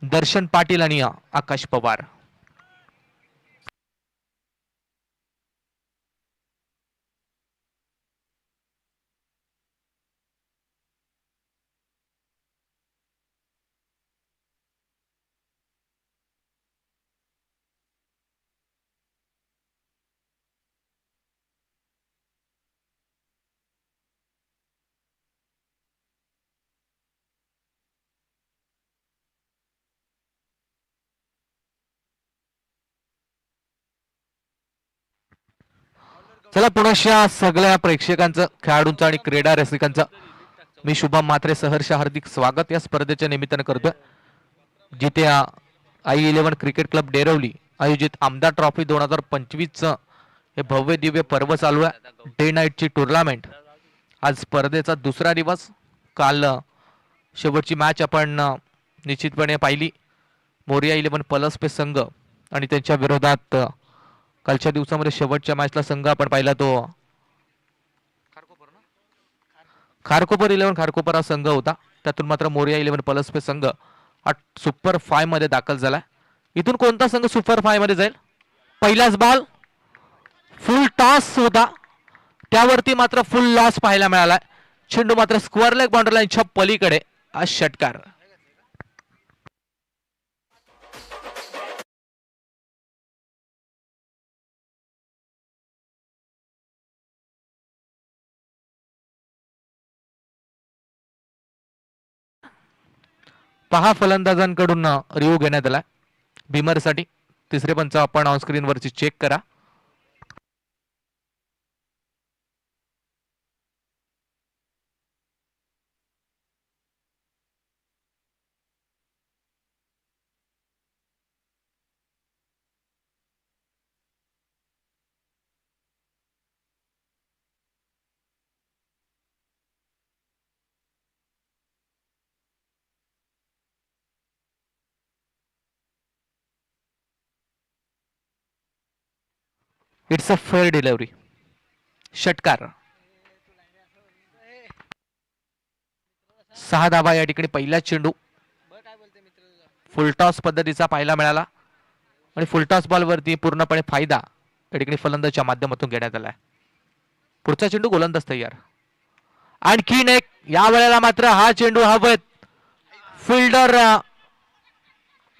दर्शन पाटील आणि आकाश पवार. चला पुन्हा सगळ्या प्रेक्षकांचं, खेळाडूंचं आणि क्रीडा रसिकांचं मी शुभम म्हात्रे सहर्ष हार्दिक स्वागत या स्पर्धेच्या निमित्तानं करतोय, जिथे I11 क्रिकेट क्लब डेरवली आयोजित आमदार ट्रॉफी 2025 हे भव्य दिव्य पर्व चालू आहे. डे नाईटची टुर्नामेंट. आज स्पर्धेचा दुसरा दिवस. काल शेवटची मॅच आपण निश्चितपणे पाहिली. मोरिया 11 पलसपे संघ आणि त्यांच्या विरोधात कालच्या दिवसामध्ये शेवटच्या मॅचला संघ आपण पाहिला तो खारकोपर 11 खारकोपर हा संघ होता. त्यातून मात्र मोरिया 11 पलसपे संघ हा सुपर 5 मध्ये दाखल झाला. इथून कोणता संघ सुपर 5 मध्ये जाईल? पहिलाच बॉल फुल टॉस होता, त्यावरती मात्र फुल लॉस पाहायला मिळाला. चेंडू मात्र स्क्वेअर लेग बाउंड्री लाईनच्या पलीकडे. आज षटकार. पहा फलंदाजांकडून रिव्ह्यू घेण्यात आला भीमरसाठी. तिसरे पंच आपण ऑन स्क्रीन वरची चेक करा. It's a fair delivery. षटकार. 6 धावा या ठिकाणी पहिला चेंडू फुलटॉस पद्धतीचा पाहायला मिळाला आणि फुलटॉस बॉल वरती पूर्णपणे फायदा या ठिकाणी फलंदाजच्या माध्यमातून घेण्यात आला. पुढचा चेंडू गोलंदाज तयार. आणखीन एक. या वेळेला मात्र हा चेंडू हवेत. फिल्डर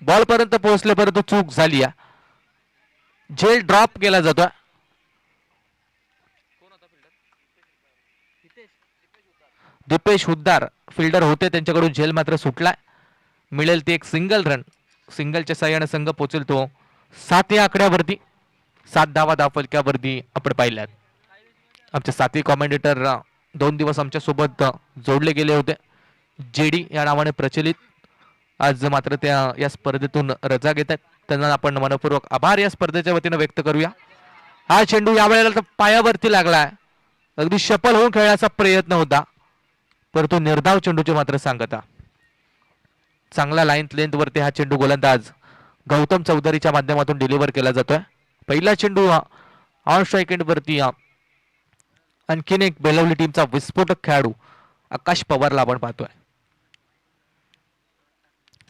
बॉल पर्यंत पोहोचले परंतु चूक झाली. झेल ड्रॉप केला जातोय. दीपेश हुद्दार फिल्डर होते, त्यांच्याकडून झेल मात्र सुटलाय. मिळेल ते एक सिंगल रन. सिंगलच्या साह्याने संघ पोहोचेल तो 7 या आकड्यावरती. 7 धावा धावफलक्यावरती आपण पाहिल्यात. आमचे साथी कॉमेंटेटर 2 दिवस आमच्या सोबत जोडले गेले होते, जेडी या नावाने प्रचलित. आज मात्र त्या या स्पर्धेतून रजा घेत आहेत. त्यांना आपण मनपूर्वक आभार या स्पर्धेच्या वतीने व्यक्त करूया. हा चेंडू यावेळेला तर पायावरती लागलाय. अगदी शफल होऊन खेळण्याचा प्रयत्न होता, परंतु निर्धाव चेंडूची मात्र सांगता. चांगला लाईन लेंथ वरती हा चेंडू गोलंदाज गौतम चौधरीच्या माध्यमातून डिलिव्हर केला जातोय. पहिला चेंडू ऑन स्ट्राइक एंड वरती आणखीन एक बेलवली टीमचा विस्फोटक खेळाडू आकाश पवारला आपण पाहतोय.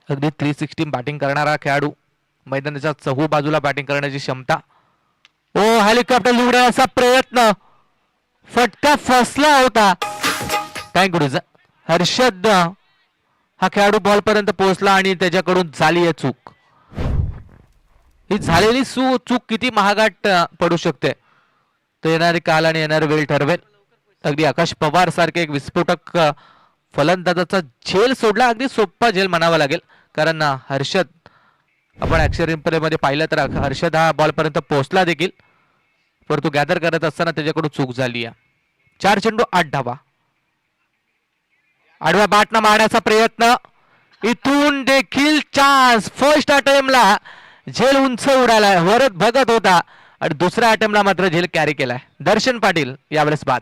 अगदी 360 बॅटिंग करणारा खेळाडू, मैदानाच्या चहू बाजूला बॅटिंग करण्याची क्षमता. ओ हेलिकॉप्टर लिवण्याचा प्रयत्न, फटका फसला होता. थँक्यू हर्षद. हा खेळाडू बॉल पर्यंत पोहोचला आणि त्याच्याकडून झाली आहे चूक. ही झालेली चूक किती महागात पडू शकते तर येणारे काल आणि येणारे वेळ ठरवेल. अगदी आकाश पवार सारखे एक विस्फोटक फलंदाजाचा झेल सोडला. अगदी सोपा झेल म्हणावा लागेल, कारण हर्षद आपण ऍक्शन प्ले मध्ये पाहिलं तर हर्षद हा बॉल पर्यंत पोहोचला देखील, परंतु गॅदर करत असताना त्याच्याकडून चूक झाली आहे. 4 चेंडू 8 धावा. आडव्या बॅटनं मारण्याचा प्रयत्न. इथून देखील चान्स. फर्स्ट अटेम्प्टला झेल उंच उडालाय, वरत बघत होता आणि दुसऱ्या अटेम्प्टला मात्र झेल कॅरी केलाय. दर्शन पाटील यावेळेस बाद.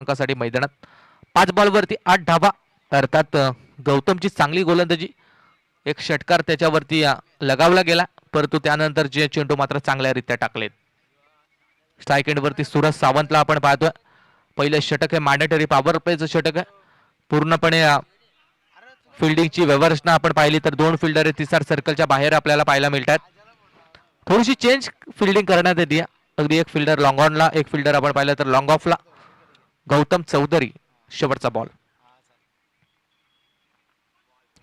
अंकासाठी मैदानात 5 बॉलवरती 8 धावा. अर्थात गौतमची चांगली गोलंदाजी, एक षटकार त्याच्यावरती लगावला गेला, परंतु त्यानंतर जे चेंडू मात्र चांगल्यारीत्या टाकलेत. स्ट्राईक एंडवरती सूरज सावंतला आपण पाहतोय. पहिलं षटक आहे मॅन्डेटरी पॉवर प्लेचं षटक आहे. पूर्णपणे फिल्डिंगची व्यवस्था आपण पाहिली तर 2 फिल्डर 30 सर्कलच्या बाहेर आपल्याला पाहायला मिळतात. थोडीशी चेंज फिल्डिंग करण्यात येते. अगदी एक फिल्डर लॉंग ऑनला, एक फिल्डर आपण पाहिलं तर लॉंग ऑफला. गौतम चौधरी शेवटचा बॉल.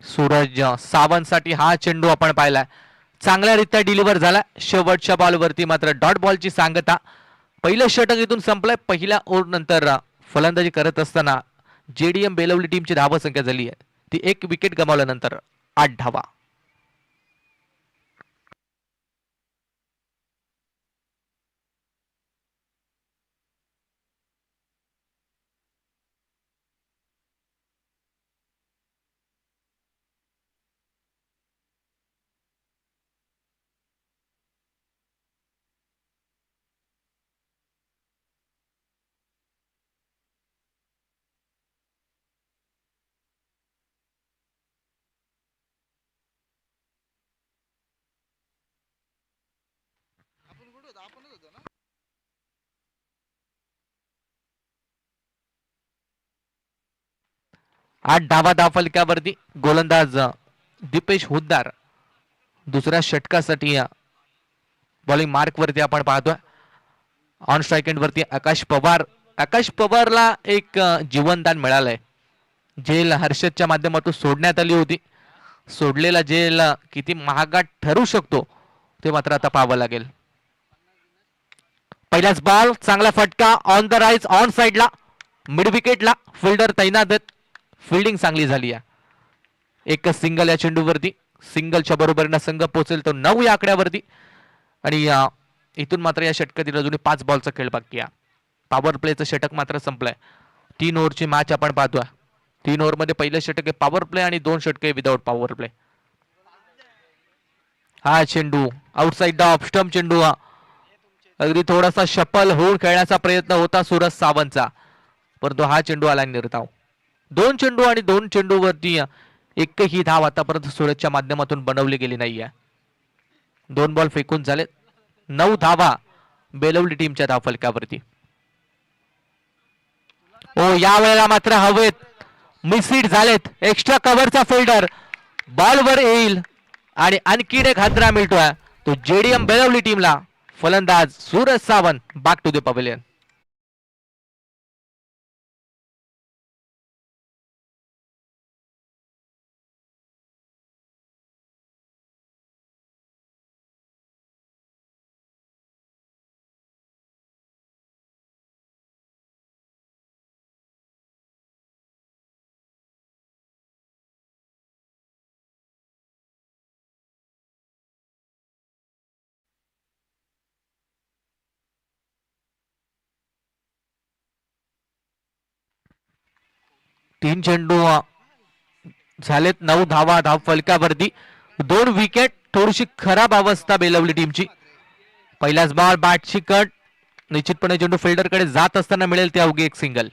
सूरज सावंतसाठी हा चेंडू आपण पाहिलाय, चांगल्यारीत्या डिलिव्हर झाला. शेवटच्या बॉलवरती मात्र डॉट बॉलची सांगता. पहिलं षटक इथून संपलंय. पहिल्या ओव्हर नंतर फलंदाजी करत असताना जेडीएम बेलवली टीमची धावा संख्या झाली आहे ती 1 विकेट गमावल्यानंतर 8 धावा. आठ धावा धावफलकावरती. गोलंदाज दीपेश हुद्दार दुसऱ्या षटकासाठी बॉलिंग मार्क वरती आपण पाहतोय. ऑन स्ट्राईक एंड वरती आकाश पवार. आकाश पवारला एक जीवनदान मिळालंय. जेल हर्षदच्या माध्यमातून सोडण्यात आली होती. सोडलेला जेल किती महागात ठरू शकतो ते मात्र आता पाहावं लागेल. पहिलाच बॉल, चांगला फटका ऑन द राईज, ऑन साइडला, मिड विकेटला. फिल्डर तैनात. फिल्डिंग चांगली झाली आहे. एक सिंगल या चेंडूवरती. सिंगलच्या बरोबरीने संघ पोहोचेल तो 9 या आकड्यावरती. आणि इथून मात्र या षटकातील अजूनही 5 बॉलचा खेळ बाकी आहे. पॉवर प्लेचं षटक मात्र संपलंय. 3 ओव्हरची मॅच आपण पाहतोय. 3 ओव्हरमध्ये पहिलं षटक आहे पॉवर प्ले आणि 2 षटके विदाउट पॉवर प्ले. हा चेंडू आउटसाइड ऑफ स्टंप चेंडू. अगदी थोडासा शफल होऊन खेळण्याचा प्रयत्न होता सूरज सावंतचा, परंतु हा चेंडू आला निर्धाव. 2 चेंडू आणि 2 चेंडूवरती एकही धाव आतापर्यंत सूरजच्या माध्यमातून बनवली गेली नाहीये. 2 बॉल फेकून झाले. 9 धावा बेलवली टीमच्या धावफलकावरती. ओ या वेळेला मात्र हवेत मिसहिट झालेत. एक्स्ट्रा कव्हरचा फिल्डर बॉलवर येईल आणि आणखीन एक हादरा मिळतोय तो जेडीएम बेलवली टीमला. फलंदाज Suraj Sawant back to the pavilion. तीन चेंडू झालेत. 9 धावा धाव फलकावरती. 2 विकेट. थोडीशी खराब अवस्था बेलवली टीमची. पहिलाच बॉल, बॅटची कट. निश्चितपणे चेंडू फिल्डरकडे जात असताना मिळेल ते अवघी एक सिंगल.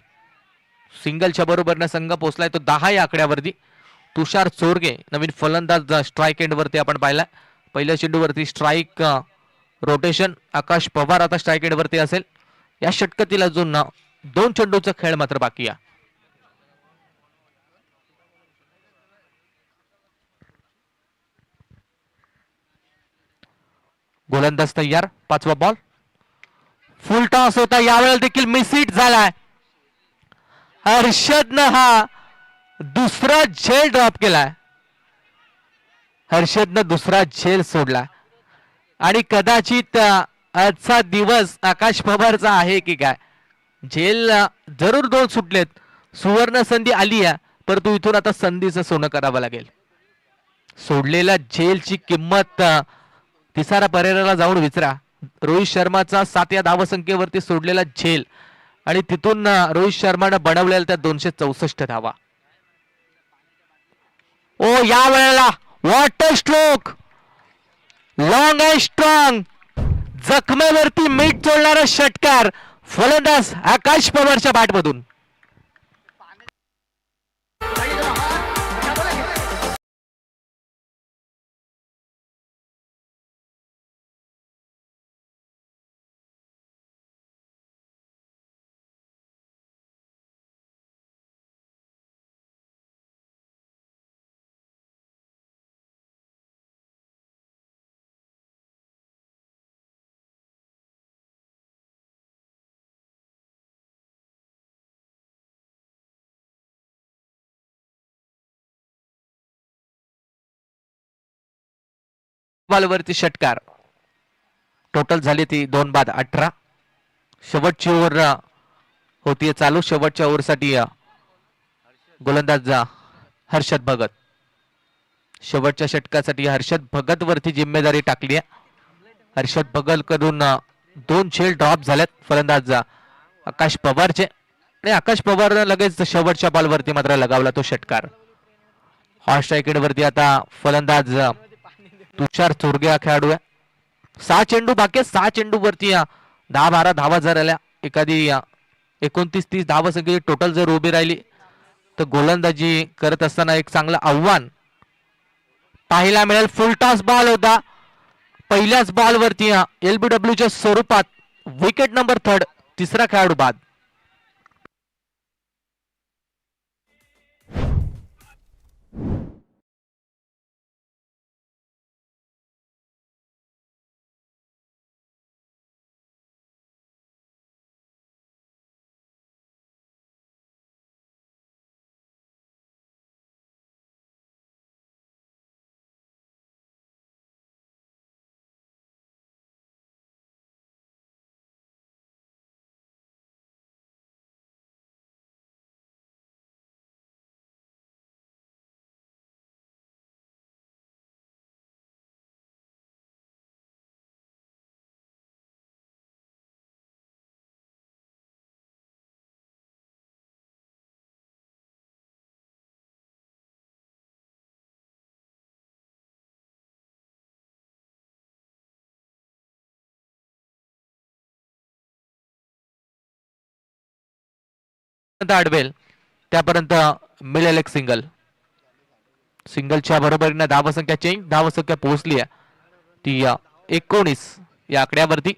सिंगलच्या बरोबरने संघ पोहोचलाय तो 10 या आकड्यावरती. तुषार चोरगे नवीन फलंदाज स्ट्राईक एंड वरती आपण पाहिला. पहिल्या चेंडूवरती स्ट्राईक रोटेशन. आकाश पवार आता स्ट्राईक एंड वरती असेल. या षटकातील अजून 2 चेंडूचा खेळ मात्र बाकी आहे. गोलंदाज तयार. 5वा बॉल. फुल टॉस होता. यावेळेला देखील मिसहिट झालाय. हर्षदनं हा दुसरा झेल ड्रॉप केलाय. हर्षदनं दुसरा झेल सोडला आणि कदाचित आजचा दिवस आकाश पवारचा आहे की काय. झेल जरूर 2 सुटलेत. सुवर्ण संधी आली आहे, परंतु इथून आता संधीचं सोनं करावं लागेल. सोडलेल्या झेलची किंमत तिसारा परेराला जाऊन विचारा. रोहित शर्माचा 7 या धावसंख्येवरती सोडलेला झेल आणि तिथून रोहित शर्माने बनवलेल्या त्या 264 धावा. ओ या वेळेला what a stroke, long and strong, जखमेवरती मीठ चोळणारा षटकार फलंदाज आकाश पवारच्या बॅटमधून. बॉलवरती षटकार. टोटल झाली ती 2 बाद 18. शेवटची ओव्हर होतीये चालू. शेवटच्या ओव्हरसाठी गोलंदाज हर्षद भगत. शेवटच्या षटकासाठी हर्षद भगत वरती जिम्मेदारी टाकली आहे. हर्षद भगत कडून 2 झेल ड्रॉप झाल्यात फलंदाज आकाश पवारचे आणि आकाश पवारने लगेच शेवटच्या बॉलवरती मात्र लगावला तो षटकार. हॉट स्ट्राईक वरती आता फलंदाज तुषार चोरगे हा खेळाडू आहे. 6 चेंडू बाकी 6 चेंडू वरती 10-12 धावा जर आल्या एखादी 29-30 धावा संख्येची टोटल जर उभी राहिली तर गोलंदाजी करत असताना एक चांगलं आव्हान पाहायला मिळेल. फुल टॉस बॉल होता पहिल्याच बॉलवरती LBWच्या स्वरूपात. विकेट नंबर 3 तिसरा खेळाडू बाद. अडवेल त्यापर्यंत मिळेल एक सिंगल. सिंगलच्या बरोबरीने धावसंख्या चेंज. धावसंख्या पोहोचली आहे ती 19 या आकड्यावरती.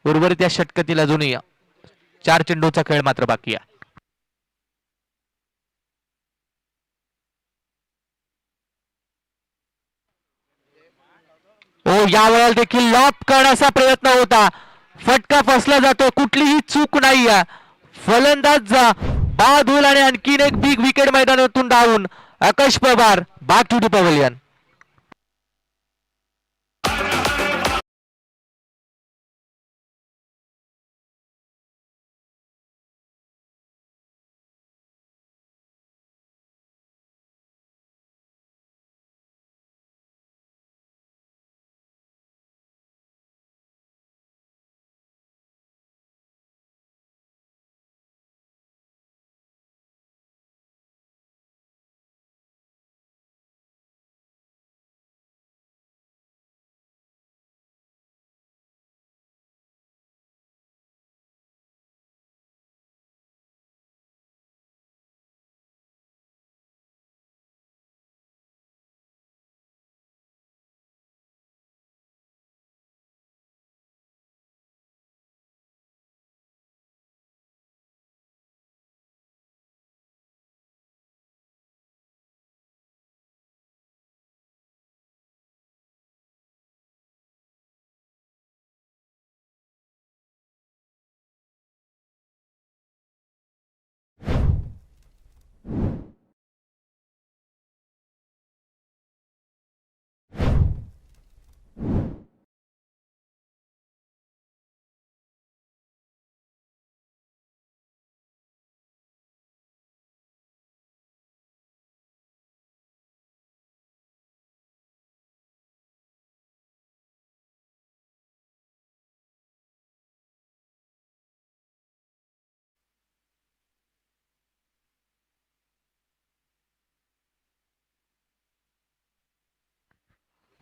उर्वरित या षटकातील अजूनही 4 चेंडूचा खेळ मात्र बाकी आहे. यावेळेला देखील लॉप करण्याचा प्रयत्न होता. फटका फसला जातो. कुठलीही चूक नाही. फलंदाज बाद होईल आणि आणखीन एक बिग विकेट मैदानातून down. Akash Pawar back to the pavilion.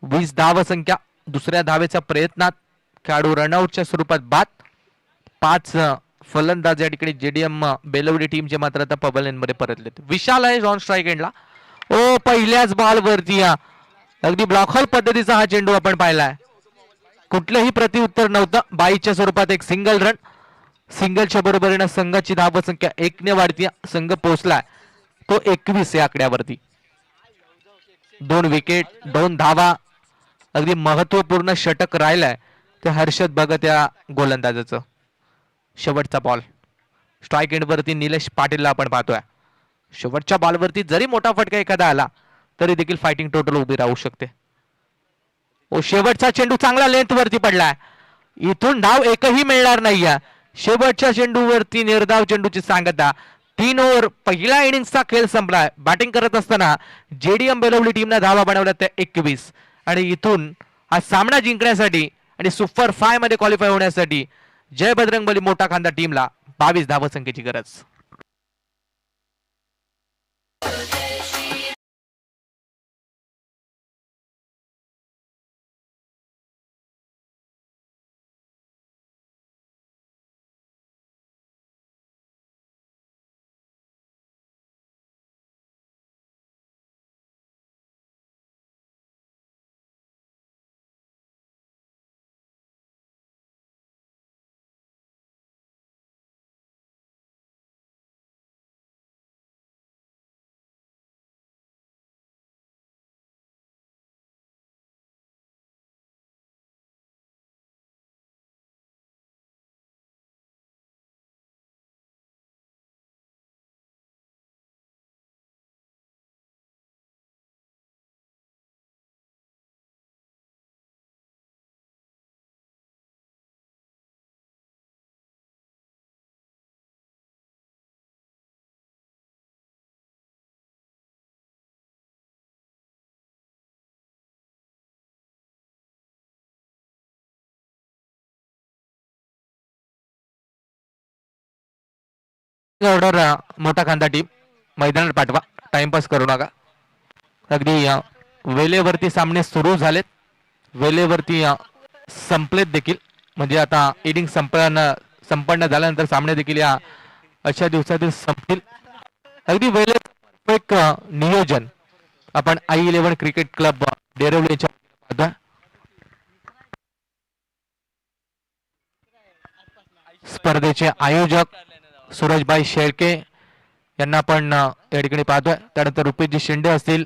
वीस धावसंख्या. दुसऱ्या धावेच्या प्रयत्नात खेळाडू रनआउटच्या स्वरूपात बाद. 5 फलंदाज या ठिकाणी JDM बेलवडी टीमचे मात्र आता पवेलियन मध्ये परतलेत. विशाल आहे ऑन स्ट्राईक एंडला. पहिल्याच बॉलवरती अगदी ब्लॉक हॉल पद्धतीचा हा चेंडू आपण पाहिलाय. कुठलंही प्रतिउत्तर नव्हतं. 22च्या स्वरूपात एक सिंगल रन. सिंगलच्या बरोबरीने संघाची धावसंख्या 1 ने वाढती. संघ पोहोचलाय तो 21 या आकड्यावरती. 2 विकेट 2 धावा. अगदी महत्वपूर्ण षटक राहिलाय ते हर्षद भगत या गोलंदाजाचं. शेवटचा बॉल स्ट्राईक एंड वरती निलेश पाटीलला आपण पाहतोय. शेवटच्या बॉलवरती जरी मोठा फटका एखादा आला तरी देखील फायटिंग टोटल उभी राहू शकते. ओ शेवटचा चेंडू चांगला लेंथ वरती पडलाय. इथून धाव एकही मिळणार नाहीये. शेवटच्या चेंडूवरती निर्धाव चेंडूची सांगता. 3 ओव्हर पहिला इनिंगचा खेळ संपलाय. बॅटिंग करत असताना जेडीएम बेलवली टीमने धावा बनवल्या त्या 21 आणि इथून हा सामना जिंकण्यासाठी आणि सुपर 5 मध्ये क्वालिफाय होण्यासाठी जय बजरंगबली मोठा खांदा टीमला 22 धावसंख्येची गरज. ऑर्डर मोठा खांदा टीम मैदानात पाठवा. टाइमपास करू नका. अगदी वेळेवरती सामने सुरू झालेत. वेळेवरती संपलेत देखील. म्हणजे आता इनिंग संपन्न झाल्यानंतर सामने देखील या अशा दिवसातील संपतील. अगदी वेळे एक नियोजन आपण I11 क्रिकेट क्लब डेरवली यांच्या स्पर्धेचे आयोजक सूरजभाई शेळके यांना आपण या ठिकाणी पाहतोय. त्यानंतर रुपेशजी शिंदे असतील,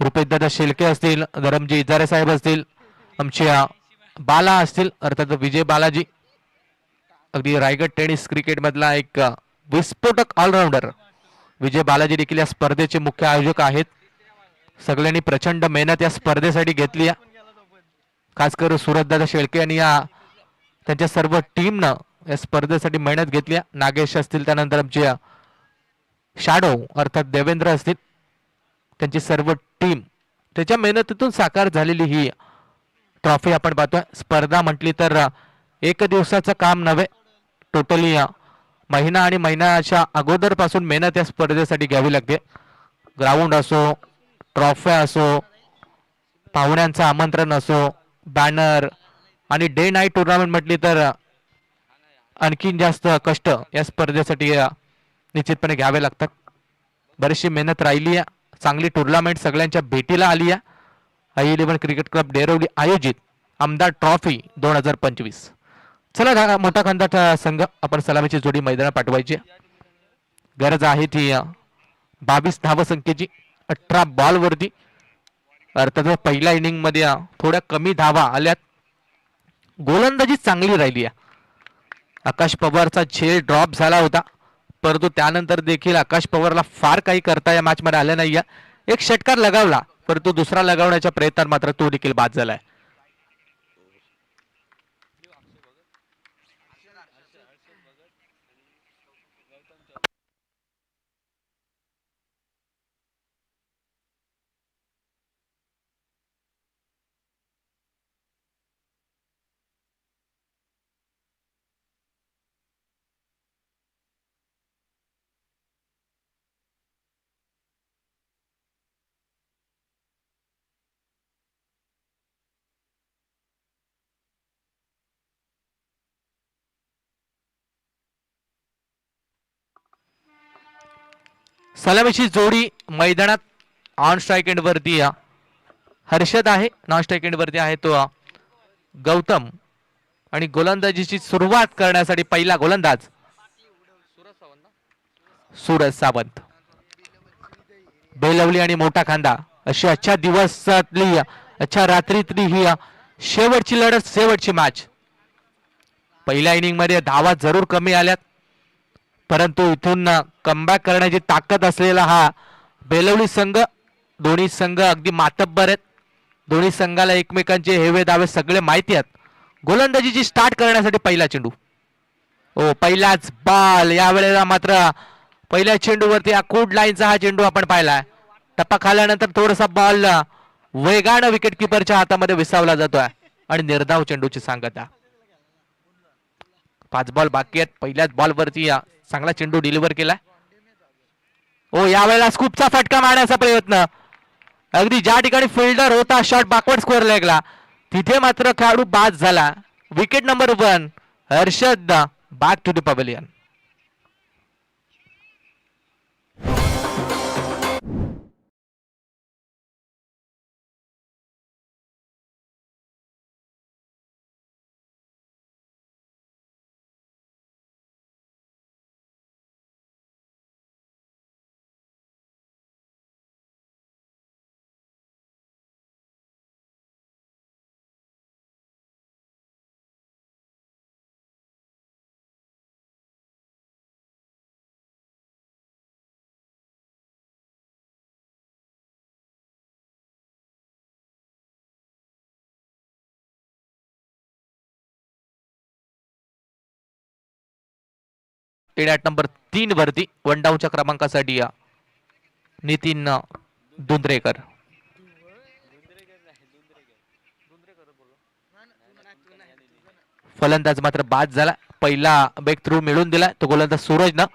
रुपेशदादा शेळके असतील, धरमजी इजारे साहेब असतील, आमचे बाला असतील अर्थात विजय बालाजी. अगदी रायगड टेनिस क्रिकेट मधला एक विस्फोटक ऑलराऊंडर विजय बालाजी देखील या स्पर्धेचे मुख्य आयोजक आहेत. सगळ्यांनी प्रचंड मेहनत या स्पर्धेसाठी घेतली आहे. खास करून सूरजदादा शेळके यांनी या त्यांच्या सर्व टीमनं या स्पर्धेसाठी मेहनत घेतली. नागेश असतील, त्यानंतर आमचे शॅडो अर्थात देवेंद्र असतील, त्यांची सर्व टीम त्याच्या मेहनतीतून साकार झालेली ही ट्रॉफी आपण पाहतोय. स्पर्धा म्हटली तर एक दिवसाचं काम नव्हे. टोटली महिना आणि महिन्याच्या अगोदर पासून मेहनत या स्पर्धेसाठी घ्यावी लागते. ग्राउंड असो, ट्रॉफ्या असो, पाहुण्यांचं आमंत्रण असो, बॅनर आणि डे नाईट टुर्नामेंट म्हटली तर आणखीन जास्त कष्ट या स्पर्धेसाठी निश्चितपणे घ्यावे लागतात. बरीचशी मेहनत राहिली आहे. चांगली टुर्नामेंट सगळ्यांच्या भेटीला आली आहे. I11 क्रिकेट क्लब डेरवली आयोजित आमदार ट्रॉफी 2025. चला मोठा खांदा संघ आपण सलामीची जोडी मैदानात पाठवायची गरज आहे. ती 22 धावसंख्येची 18 बॉल वरती. अर्थात पहिल्या इनिंग मध्ये थोड्या कमी धावा आल्यात. गोलंदाजी चांगली राहिली आहे. आकाश पवारचा झेल ड्रॉप झाला होता, परंतु त्यानंतर देखील आकाश पवारला फार काही करता या मॅच मध्ये आलं नाहीये. एक षटकार लगावला, परंतु दुसरा लगावण्याच्या प्रयत्नात मात्र तो देखील बाद झालाय. सलामीची जोडी मैदानात ऑन स्ट्राइक एंड वरती हर्षद आहे. नॉन स्ट्राइक एंड वरती आहे तो गौतम. आणि गोलंदाजीची सुरुवात करण्यासाठी पहिला गोलंदाज सूरज सावंत. बेलवली आणि मोठा खांदा अशी अच्छा दिवसातली अच्छा रात्रीतली ही शेवटची लढत, शेवटची मॅच. पहिल्या इनिंग मध्ये धावा जरूर कमी आल्यात, परंतु इथून कमबॅक करण्याची ताकद असलेला हा बेलवली संघ. दोन्ही संघ अगदी मातब्बर आहेत. दोन्ही संघाला एकमेकांचे हेवे दावे सगळे माहिती आहेत. गोलंदाजीची स्टार्ट करण्यासाठी पहिला चेंडू. ओ पहिलाच बॉल. यावेळेला मात्र पहिल्या चेंडूवरती आखूड लाईनचा हा चेंडू आपण पाहिलाय. टप्पा खाल्यानंतर थोडासा बॉल वेगानं विकेट किपरच्या हातामध्ये विसावला जातोय आणि निर्धाव चेंडूची सांगता. 5 बॉल बाकी आहेत. पहिल्याच बॉलवरती चांगला चेंडू डिलिव्हर केलाय. ओ यावेळेला स्कूपचा फटका मारण्याचा प्रयत्न. अगदी ज्या ठिकाणी फिल्डर होता शॉट बॅकवर्ड स्क्वेअर लेगला तिथे मात्र खेळाडू बाद झाला. Wicket number 1. Harshad back to the pavilion. At number 3 वरती 1 डाऊनच्या क्रमांकासाठी नितीन दुंद्रेकर. फलंदाज मात्र बाद झाला. पहिला ब्रेक थ्रू मिळून दिला तो गोलंदाज सूरजनं.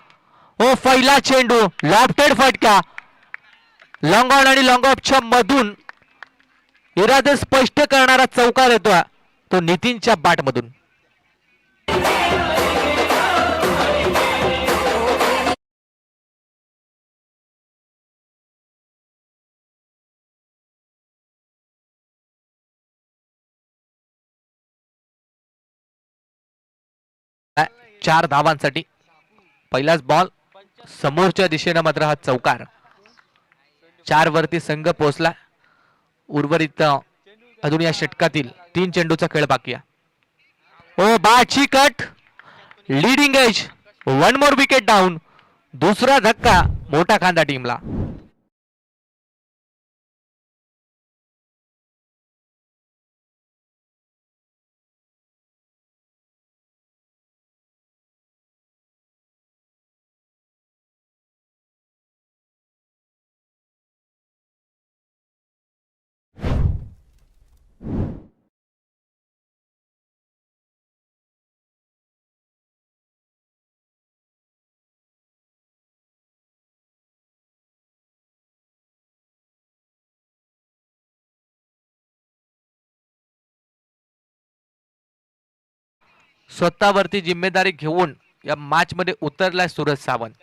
ओ पहिला चेंडू लॉफ्टेड फटका. लॉंग ऑन आणि लॉंग ऑफच्या मधून इरादे स्पष्ट करणारा चौकार येतो तो नितीनच्या बॅट मधून. चार धावांसाठी पहिलाच बॉल. समोरच्या दिशेनं मात्र हा चौकार. 4 वरती संघ पोहोचला. उर्वरित अजून या षटकातील 3 चेंडूचा खेळ बाकी आहे. ओ बाची cut. Leading edge. 1 more wicket down. दुसरा धक्का मोठा खांदा टीमला. स्वतःवरती जिम्मेदारी घेऊन या मॅच मध्ये उतरलाय सूरज सावंत.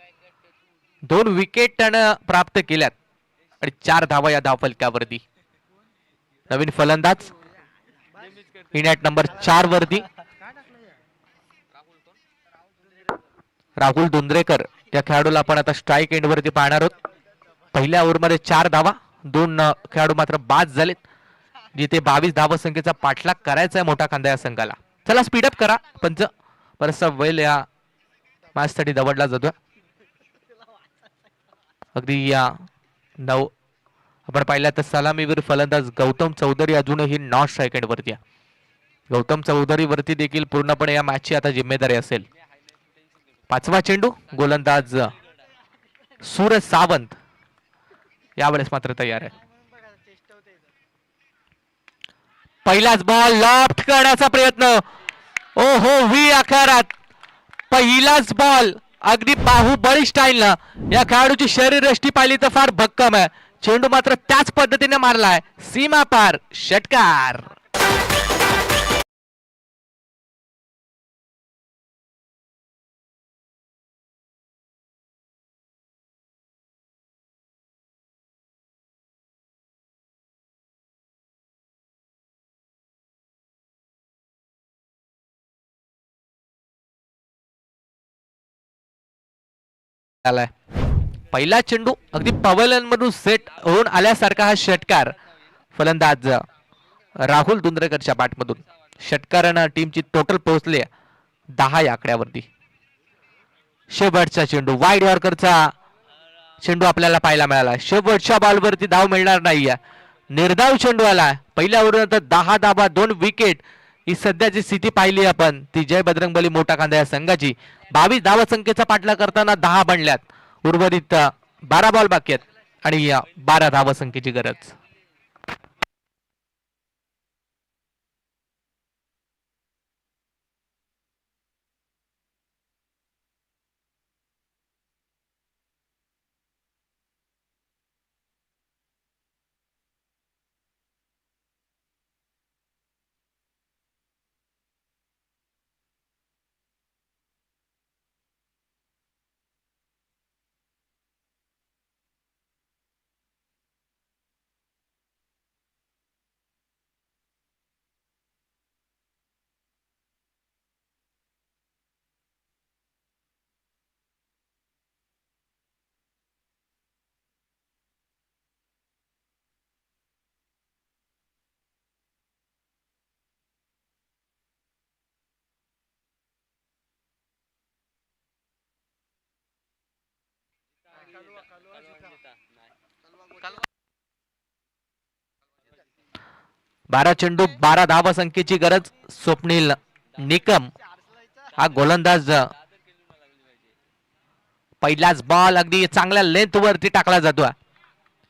2 विकेट प्राप्त केल्यात आणि 4 धावा या धावफलकावरती. नवीन फलंदाज ॲट नंबर 4 वरती राहुल दुंद्रेकर. या खेळाडूला आपण आता स्ट्राईक एंड वरती पाहणार आहोत. पहिल्या ओव्हरमध्ये 4 धावा. 2 खेळाडू मात्र बाद झालेत. जिथे 22 धावसंख्येचा पाठलाग करायचा आहे मोठा खांदा या संघाला. चला स्पीडअप करा. पंच बराचसा वेळ या मॅच साठी दवडला जातोय. अगदी या आपण पाहिलं तर सलामीवीर फलंदाज गौतम चौधरी अजूनही नॉट स्ट्राईक एंड वरती आहे. गौतम चौधरी वरती देखील पूर्णपणे या मॅचची आता जिम्मेदारी असेल. 5वा चेंडू. गोलंदाज सूरज सावंत यावेळेस मात्र तयार आहे. पहिलाच बॉल लॉफ्ट करण्याचा प्रयत्न. ओहो व्ही आकारात पहिलाच बॉल. अगदी बाहुबली स्टाईलनं या खेळाडूची शरीरयष्टी पाहिली तर फार भक्कम आहे. चेंडू मात्र त्याच पद्धतीने मारलाय. सीमा पार षटकार. पहिला चेंडू अगदी पवेलियन मधून सेट होऊन आल्यासारखा हा षटकार. फलंदाज राहुल दुंद्रेकरच्या बॅटमधून. षटकारानं टीमची टोटल पोहोचले 10 या आकड्यावरती. शेवटचा चेंडू वाईड यॉर्करचा चेंडू आपल्याला पाहायला मिळाला. शेवटच्या बॉलवरती धाव मिळणार नाहीये. निर्धाव चेंडू आला पहिल्या ओव्हरनंतर 10 धावा 2 विकेट ही सध्याची स्थिती पाहिली आपण ती जय बजरंगबली मोठा कांदा या संघाची 22 धावा संख्येचा पाठला करताना 10 बनल्यात उर्वरित 12 बॉल बाकी आहेत आणि या 12 धावा संख्येची गरज. बारा चेंडू 12 धावा संख्येची गरज. स्वप्नील निकम हा गोलंदाज पहिलाच बॉल अगदी चांगल्या लेंथ वरती टाकला जातो.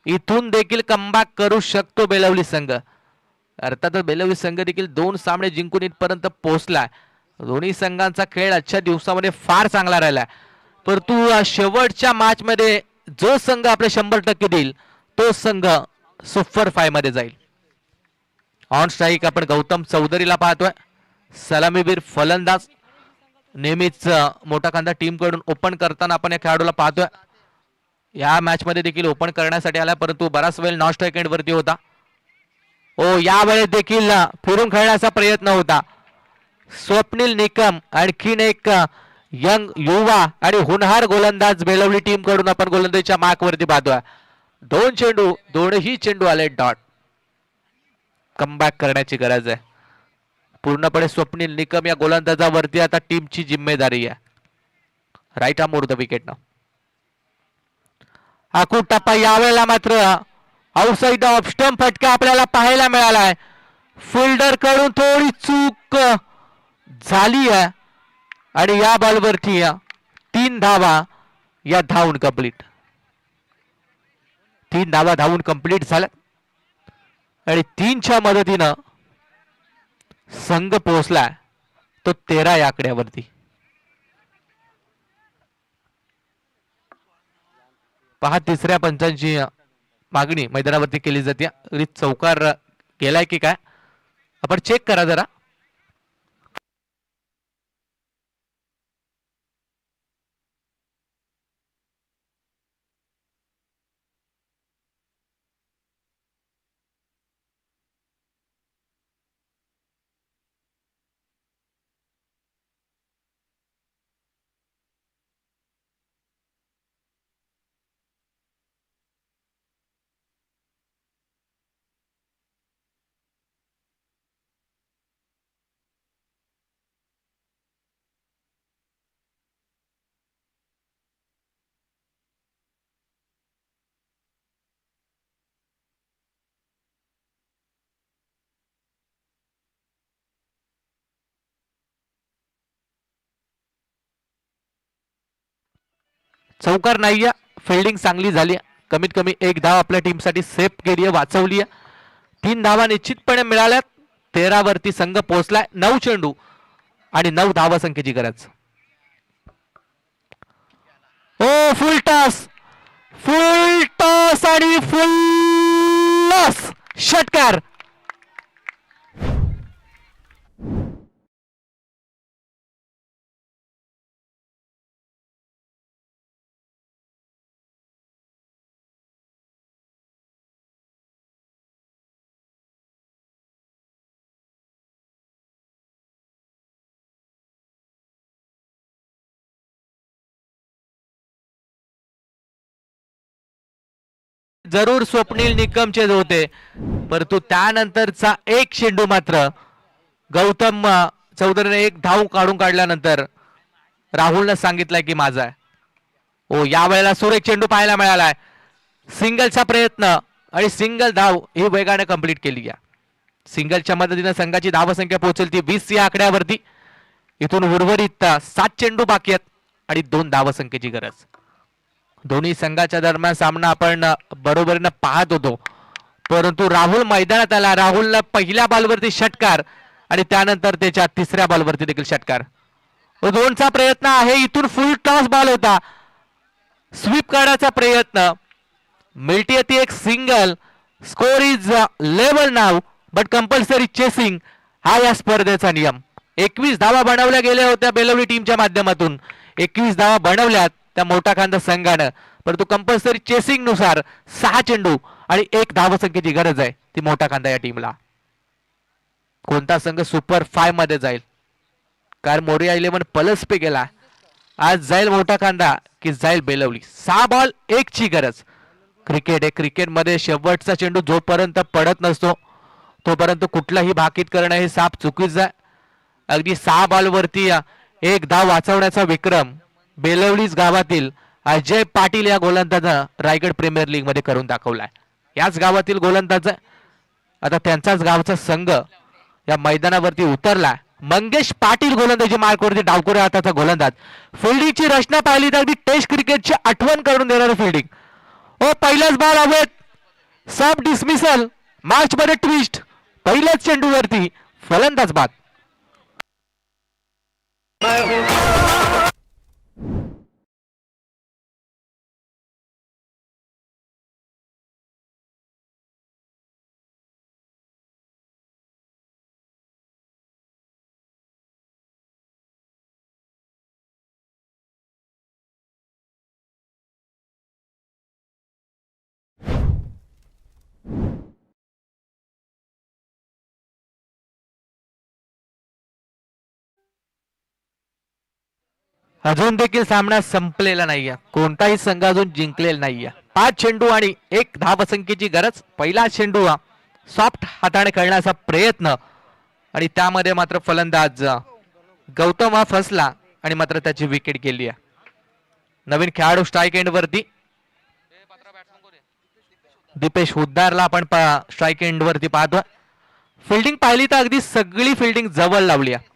इथून देखील कमबॅक करू शकतो बेलवली संघ. अर्थातच बेलवली संघ देखील 2 सामने जिंकून इथपर्यंत पोहोचला. दोन्ही संघांचा खेळ आजच्या दिवसामध्ये फार चांगला राहिला परंतु शेवटच्या मॅच मध्ये जो संघ आपले 100% देईल तो संघ सुपर 5 मध्ये जाईल. ऑन स्ट्राईक आपण गौतम चौधरीला पाहतोय. सलामीवीर फलंदाज नेहमीच मोठा कांदा टीम कडून ओपन करताना आपण या खेळाडूला पाहतोय. या मॅच मध्ये देखील ओपन करण्यासाठी आला परंतु बराच वेळ नॉन स्ट्राईक एंड वरती होता. यावेळेस देखील फिरून खेळण्याचा प्रयत्न होता. स्वप्नील निकम आणखीन एक यंग युवा आणि हुनहार गोलंदाज बेलवली टीम कडून आपण गोलंदाजीच्या मार्क वरती पाहतोय. 2 चेंडू दोनही चेंडू आले डॉट. कमबॅक करण्याची गरज आहे. पूर्णपणे स्वप्नील निकम या गोलंदाजावरती आता टीमची जिम्मेदारी आहे. Right arm over the wicket ना. हा टप्पा यावेळेला मात्र आउटसाइड ऑफ स्टंप फटका आपल्याला पाहायला मिळाला आहे. फिल्डर कडून थोडी चूक झाली आहे आणि या बॉलवरती 3 धावा या धावून कंप्लीट. 3 धावा धावून कंप्लीट झाल्या आणि 3च्या मदतीनं संघ पोहोचला तो 13 या आकड्यावरती. पहा तिसऱ्या पंचांची मागणी मैदानावरती केली जाते. चौकार केलाय की काय आपण चेक करा जरा. चौकार नाहीये. फिल्डिंग चांगली झाली. कमीत कमी 1 धाव आपल्या टीमसाठी सेफ केली आहे वाचवली आहे. 3 धावा निश्चितपणे मिळाल्यात. 13 वरती संघ पोहोचलाय. 9 चेंडू आणि 9 धावा संख्येची गरज. फुल टॉस आणि फुल लॉस. षटकार. जरूर स्वप्नील निकमचे होते परंतु त्यानंतरचा एक चेंडू मात्र गौतम चौधरीने एक धाव काढून काढल्यानंतर राहुलने सांगितलंय की माझा आहे. यावेळेला सुरेख चेंडू पाहायला मिळालाय. सिंगलचा प्रयत्न आणि सिंगल धाव ही वेगाने कंप्लीट केली आहे. सिंगलच्या मदतीने संघाची धावसंख्या पोहोचेल ती 20 या आकड्यावरती. इथून उर्वरित 7 चेंडू बाकी आहेत आणि 2 धावसंख्येची गरज. दोन्ही संघाच्या दरम्यान सामना आपण बरोबरीनं पाहत होतो, परंतु राहुल मैदानात आला. राहुलला पहिल्या बॉलवरती षटकार आणि त्यानंतर त्याच्या तिसऱ्या बॉलवरती देखील षटकार. दोनचा प्रयत्न आहे, इथून फुल टॉस बॉल होता, स्वीप करण्याचा प्रयत्न, मिळते ती एक single. Score is level now but compulsory chasing, हा या स्पर्धेचा नियम. 21 धावा बनवल्या गेल्या होत्या बेलवली टीमच्या माध्यमातून. 21 धावा बनवल्यात त्या मोठा खांदा संघानं, परंतु कंपल्सरी चेसिंग नुसार 6 चेंडू आणि 1 धावसंख्येची गरज आहे ती मोठा खांदा या टीमला. कोणता संघ सुपर 5 मध्ये जाईल? कारण मोरिया 11 पलस पे गेला. आज जाईल मोठा खांदा की जाईल बेलवली? 6 बॉल 1 ची गरज. क्रिकेट आहे, क्रिकेटमध्ये शेवटचा चेंडू जोपर्यंत पडत नसतो तोपर्यंत कुठलाही भाकीत करणं हे साप चुकीचं आहे. अगदी 6 बॉलवरती 1 धाव वाचवण्याचा विक्रम बेलवलीच गावातील अजय पाटील या गोलंदाजानं रायगड प्रीमियर लीग मध्ये करून दाखवलाय. याच गावातील गोलंदाज आता त्यांचाच गावचा संघ या मैदानावरती उतरला. मंगेश पाटील गोलंदाजी मार्कवरती डावखुऱ्या हाताचा गोलंदाज. फिल्डिंगची रचना पाहिली तर अगदी टेस्ट क्रिकेटची आठवण करून देणारं फिल्डिंग. ओ पहिलाच बॉल अवैध, सब डिसमिसल, मॅच मध्ये ट्विस्ट. पहिल्याच चेंडूवरती फलंदाज बाद. अजून देखील सामना संपलेला नाहीये, कोणताही संघ अजून जिंकलेला नाहीये. 5 चेंडू आणि 1 धावसंख्येची गरज. पहिला चेंडू सॉफ्ट हाताने खेळण्याचा प्रयत्न आणि त्यामध्ये मात्र फलंदाज गौतम हा फसला आणि मात्र त्याची विकेट गेली आहे. नवीन खेळाडू स्ट्राईक एंड वरती दीपेश हुद्दारला आपण स्ट्राईक एंड वरती पाहतो. फिल्डिंग पाहिली तर अगदी सगळी फिल्डिंग जवळ लावली आहे,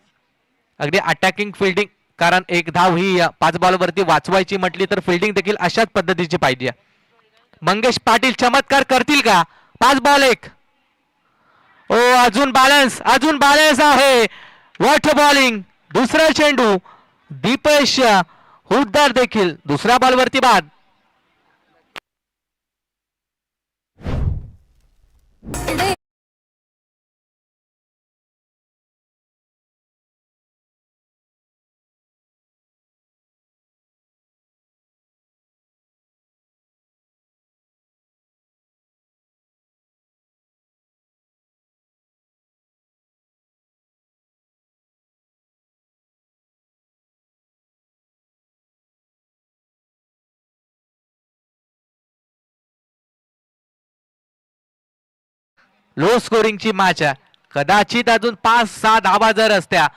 अगदी अटॅकिंग फिल्डिंग. कारण 1 धाव ही 5 बॉलवरती वाचवायची म्हटली तर फिल्डिंग देखील अशाच पद्धतीची पाहिजे. मंगेश पाटील चमत्कार करतील का? 5 बॉल 1. ओ अजून बॅलन्स आहे. What bowling. दुसरा चेंडू. दीपेश हुद्दार देखील दुसऱ्या बॉलवरती बाद. लो स्कोरिंगची मॅच आहे. कदाचित अजून 5-6 धावा जर असत्या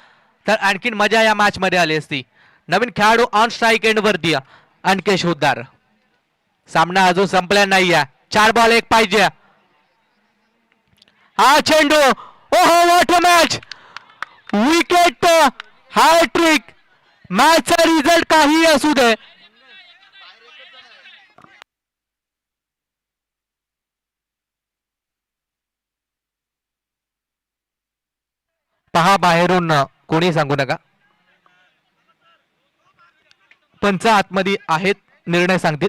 तर आणखीन मजा या मॅच मध्ये आली असती. नवीन खेळाडू ऑन स्ट्राईक एंड वरती अंकेश हुद्दार. सामना अजून संपला नाहीये. 4 बॉल 1 पाहिजे. हा चेंडू. ओहो what a match. Wicket, hat trick. मॅचचा रिझल्ट काही असू दे, पहा बाहेरून कोणी सांगू नका, पंच आतमध्ये आहेत, निर्णय सांगतील.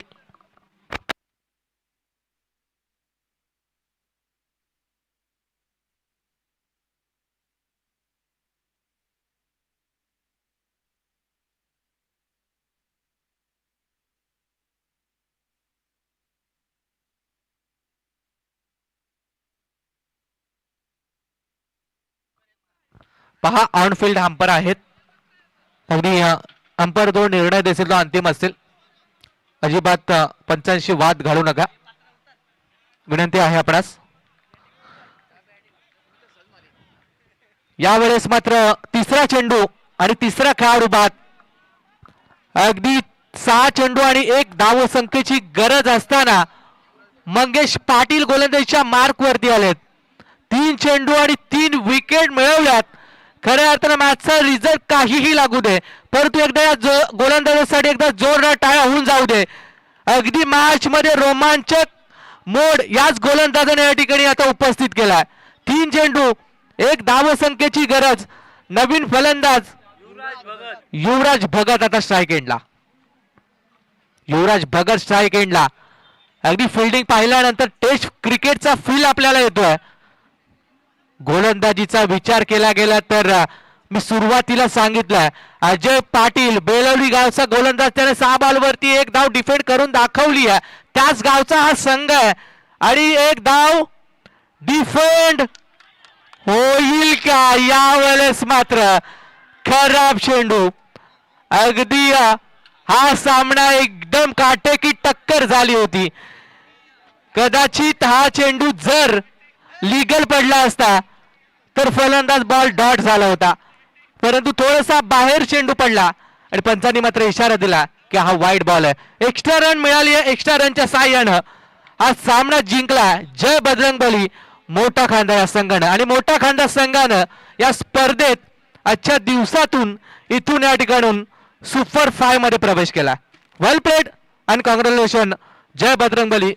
पहा ऑनफिल्ड अंपर आहेत, अगदी अंपर जो निर्णय देतील तो अंतिम असतील. अजिबात पंचांशी वाद घालू नका, विनंती आहे आपणास. यावेळेस मात्र तिसरा चेंडू आणि तिसरा खेळाडू बाद. अगदी 6 चेंडू आणि 1 धाव संख्येची गरज असताना मंगेश पाटील गोलंदाजीच्या मार्क वरती आलेत. 3 चेंडू आणि 3 विकेट मिळवल्यात. खऱ्या अर्थानं मॅचचा रिझल्ट काहीही लागू दे, परंतु एकदा या गोलंदाजासाठी एकदा जोरदार टाळ्या होऊन जाऊ दे. अगदी मॅच मध्ये रोमांचक मोड याच गोलंदाजाने या ठिकाणी आता उपस्थित केलाय. 3 चेंडू 1 धावसंख्येची गरज. नवीन फलंदाज युवराज भगत आता स्ट्राईक एंडला. युवराज भगत स्ट्राईक एंडला. अगदी फिल्डिंग पाहिल्यानंतर टेस्ट क्रिकेटचा फील आपल्याला येतोय. गोलंदाजीचा विचार केला गेला तर मी सुरुवातीला सांगितलं, अजय पाटील बेलवली गावचा गोलंदाज, त्याने 6 बॉलवरती 1 धाव डिफेंड करून दाखवली आहे. त्याच गावचा हा संघ आहे आणि 1 धाव डिफेंड होईल का यावेळेस? मात्र खराब चेंडू. अगदी हा सामना एकदम काटेकी टक्कर झाली होती. कदाचित हा चेंडू जर लीगल पडला असता तर फलंदाज बॉल डॉट झाला होता, परंतु थोडासा बाहेर चेंडू पडला आणि पंचांनी मात्र इशारा दिला की हा वाईट बॉल आहे. एक्स्ट्रा रन मिळाली आहे. एक्स्ट्रा रनच्या साह्यानं हा सामना जिंकला जय बजरंगबली मोठा खांदा या संघानं. आणि मोठा खांदा संघानं या स्पर्धेत आजच्या दिवसातून इथून या ठिकाणून सुपर 5 मध्ये प्रवेश केला. वेल प्लेड अँड कॉंग्रॅच्युलेशन जय बजरंगबली.